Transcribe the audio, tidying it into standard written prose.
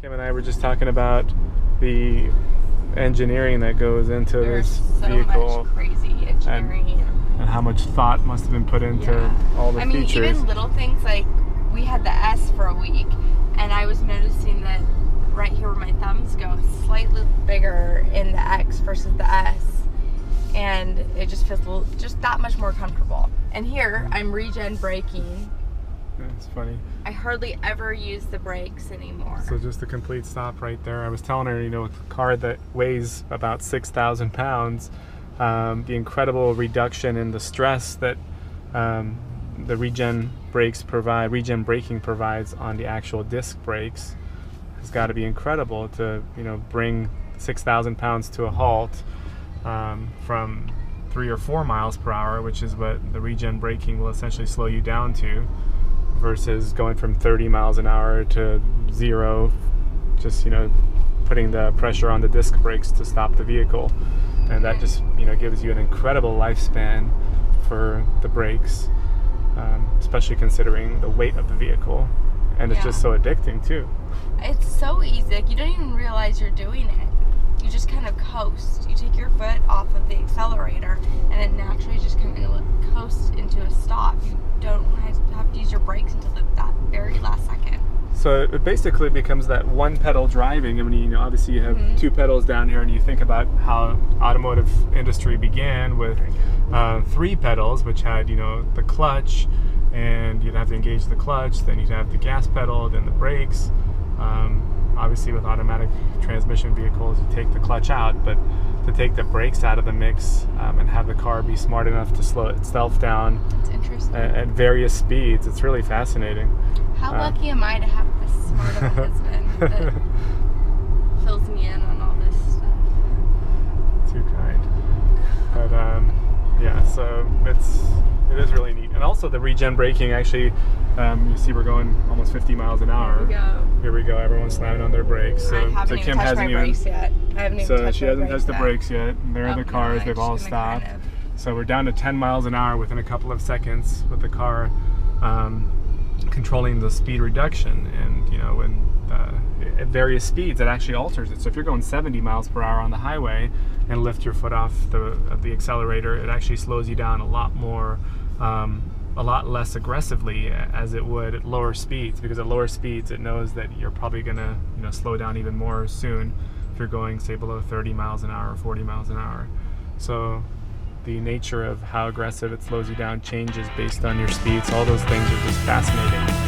Kim and I were just talking about the engineering that goes into this vehicle. Much crazy engineering. And how much thought must have been put into all the features. Even little things like we had the S for a week, and I was noticing that right here where my thumbs go, it's slightly bigger in the X versus the S, and it just feels just that much more comfortable. And here I'm regen braking. That's funny. I hardly ever use the brakes anymore. So just a complete stop right there. I was telling her, with a car that weighs about 6,000 pounds, the incredible reduction in the stress that the regen braking provides on the actual disc brakes has got to be incredible to bring 6,000 pounds to a halt from 3 or 4 miles per hour, which is what the regen braking will essentially slow you down to, versus going from 30 miles an hour to 0, just putting the pressure on the disc brakes to stop the vehicle. And that just gives you an incredible lifespan for the brakes, especially considering the weight of the vehicle. And it's just so addicting too. It's so easy. Like, you don't even realize you're doing it. You just kind of coast. You take your foot off of the accelerator and it naturally just kind of coasts into a stop. You don't have to use your brakes until that very last second. So it basically becomes that one pedal driving. I mean, obviously you have 2 pedals down here, and you think about how automotive industry began with 3 pedals, which had, the clutch, and you'd have to engage the clutch, then you'd have the gas pedal, then the brakes. Obviously with automatic transmission vehicles, you take the clutch out, but to take the brakes out of the mix and have the car be smart enough to slow itself down at various speeds, it's really fascinating. How lucky am I to have this smart of a husband that fills me in on all this stuff? Too kind. But so it is really neat. And also the regen braking, actually, you see we're going almost 50 miles an hour. Here we go. Everyone's slamming on their brakes. So, I haven't even touched my brakes yet. I haven't even touched my brakes. So she hasn't touched the brakes yet. There are the cars. They've all stopped. So we're down to 10 miles an hour within a couple of seconds with the car controlling the speed reduction. And when at various speeds, it actually alters it. So if you're going 70 miles per hour on the highway and lift your foot off the accelerator, it actually slows you down a lot more, a lot less aggressively as it would at lower speeds, because at lower speeds it knows that you're probably going to slow down even more soon if you're going, say, below 30 miles an hour or 40 miles an hour. So the nature of how aggressive it slows you down changes based on your speeds. All those things are just fascinating.